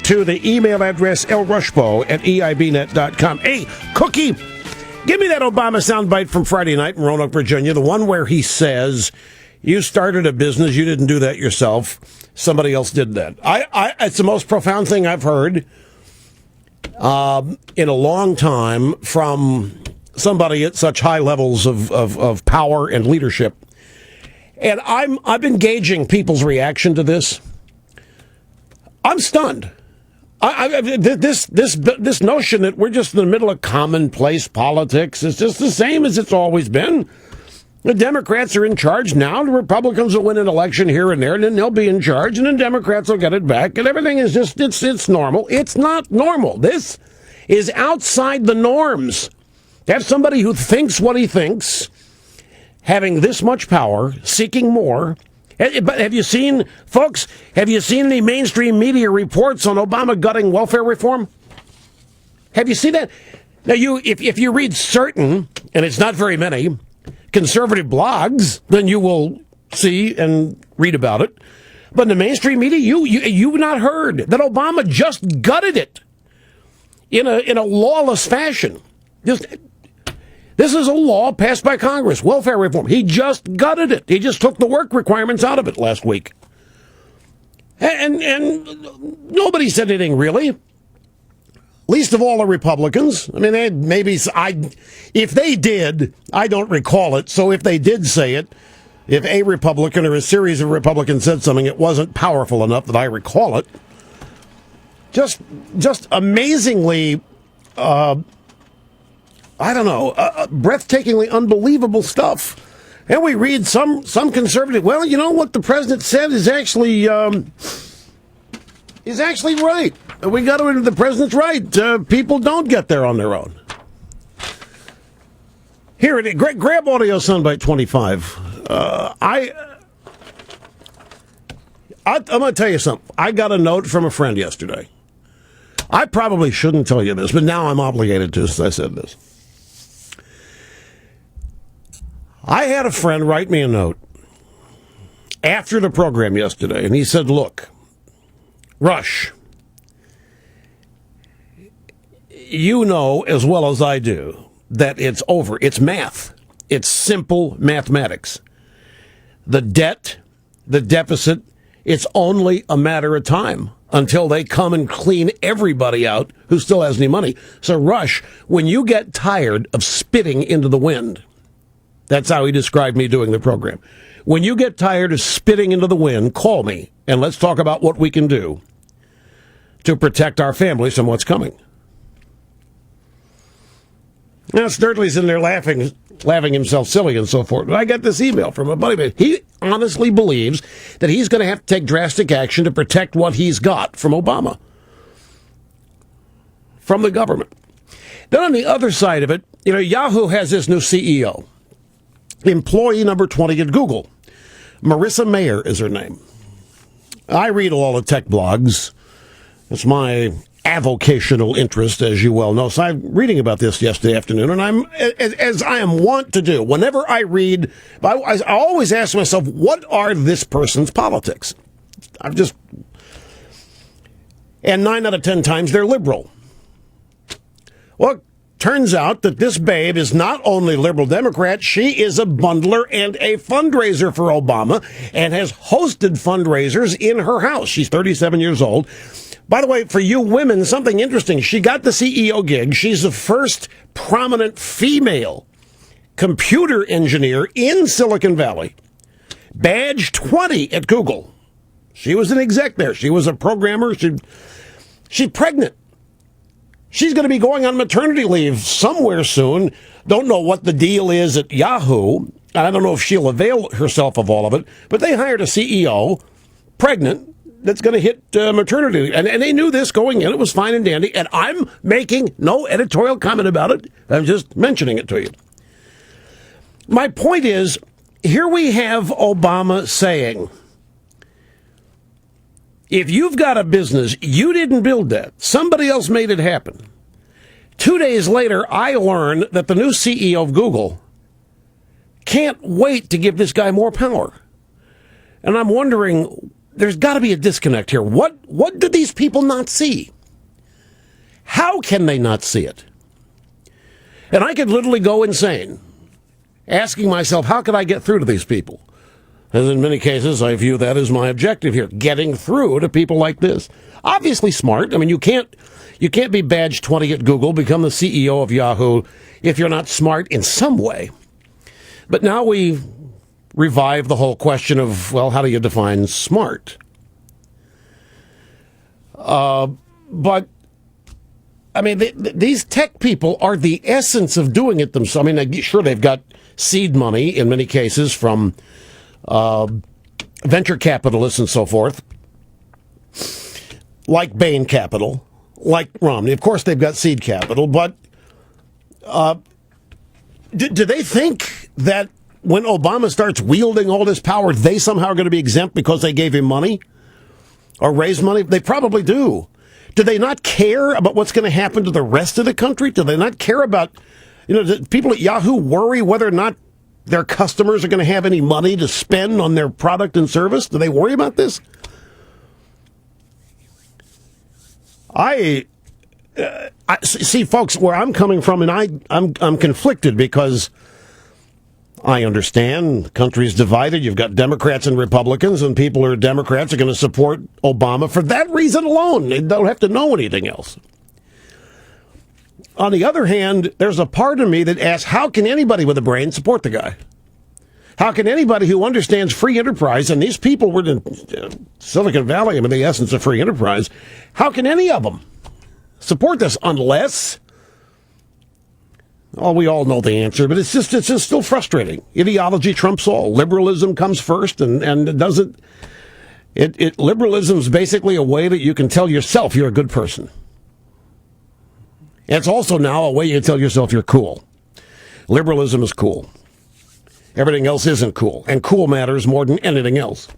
to the email address lrushbo@eibnet.com. Hey, Cookie, give me that Obama soundbite from Friday night in Roanoke, Virginia, the one where he says, you started a business, you didn't do that yourself, somebody else did that. It's the most profound thing I've heard in a long time from somebody at such high levels of power and leadership. And I've been gauging people's reaction to this. I'm stunned. This notion that we're just in the middle of commonplace politics is just the same as it's always been. The Democrats are in charge now. The Republicans will win an election here and there, and then they'll be in charge, and then Democrats will get it back, and everything is just, it's normal. It's not normal. This is outside the norms. To have somebody who thinks what he thinks, having this much power, seeking more. But have you seen, folks, any mainstream media reports on Obama gutting welfare reform? Have you seen that? Now, if you read certain, and it's not very many, conservative blogs, then you will see and read about it. But in the mainstream media, you've not heard that Obama just gutted it in a lawless fashion. This is a law passed by Congress, welfare reform. He just gutted it. He just took the work requirements out of it last week. And nobody said anything, really. Least of all the Republicans. I mean, if they did, I don't recall it. So if they did say it, if a Republican or a series of Republicans said something, it wasn't powerful enough that I recall it. Just amazingly, breathtakingly unbelievable stuff. And we read some conservative, well, you know what the president said is actually right. We got to the president's right. People don't get there on their own. Here it is. Grab audio soundbite 25. I'm going to tell you something. I got a note from a friend yesterday. I probably shouldn't tell you this, but now I'm obligated to since I said this. I had a friend write me a note after the program yesterday, and he said, look, Rush, you know as well as I do that it's over. It's math. It's simple mathematics. The debt, the deficit, it's only a matter of time until they come and clean everybody out who still has any money. So, Rush, when you get tired of spitting into the wind, that's how he described me doing the program. When you get tired of spitting into the wind, call me, and let's talk about what we can do to protect our families from what's coming. Now, Sturtley's in there laughing himself silly and so forth. But I got this email from a buddy. He honestly believes that he's going to have to take drastic action to protect what he's got from Obama, from the government. Then on the other side of it, Yahoo has this new CEO. Employee number 20 at Google. Marissa Mayer is her name. I read all the tech blogs. It's my avocational interest, as you well know. So I'm reading about this yesterday afternoon, and I'm, as I am wont to do, whenever I read, I always ask myself, what are this person's politics? And 9 out of 10 times they're liberal. Well, turns out that this babe is not only liberal Democrat, she is a bundler and a fundraiser for Obama and has hosted fundraisers in her house. She's 37 years old. By the way, for you women, something interesting. She got the CEO gig. She's the first prominent female computer engineer in Silicon Valley. Badge 20 at Google. She was an exec there. She was a programmer. She's pregnant. She's going to be going on maternity leave somewhere soon. Don't know what the deal is at Yahoo. I don't know if she'll avail herself of all of it. But they hired a CEO, pregnant, that's going to hit maternity leave. And they knew this going in. It was fine and dandy. And I'm making no editorial comment about it. I'm just mentioning it to you. My point is, here we have Obama saying, if you've got a business, you didn't build that. Somebody else made it happen. 2 days later, I learn that the new CEO of Google can't wait to give this guy more power. And I'm wondering, there's got to be a disconnect here. What do these people not see? How can they not see it? And I could literally go insane asking myself, how could I get through to these people? And in many cases, I view that as my objective here, getting through to people like this. Obviously smart. I mean, you can't be badge 20 at Google, become the CEO of Yahoo if you're not smart in some way. But now we revive the whole question of, well, how do you define smart? But I mean, these tech people are the essence of doing it themselves. I mean, sure, they've got seed money in many cases from venture capitalists and so forth, like Bain Capital, like Romney. Of course, they've got seed capital, but do they think that when Obama starts wielding all this power, they somehow are going to be exempt because they gave him money or raised money? They probably do. Do they not care about what's going to happen to the rest of the country? Do they not care about, do people at Yahoo worry whether or not their customers are going to have any money to spend on their product and service? Do they worry about this? I see, folks, where I'm coming from, and I'm conflicted because I understand the country's divided. You've got Democrats and Republicans, and people who are Democrats are going to support Obama for that reason alone. They don't have to know anything else. On the other hand, there's a part of me that asks, how can anybody with a brain support the guy? How can anybody who understands free enterprise, and these people were in Silicon Valley, I mean, the essence of free enterprise, how can any of them support this unless... Oh, we all know the answer, but it's just still frustrating. Ideology trumps all. Liberalism comes first, and it doesn't. Liberalism is basically a way that you can tell yourself you're a good person. And it's also now a way you tell yourself you're cool. Liberalism is cool. Everything else isn't cool, and cool matters more than anything else.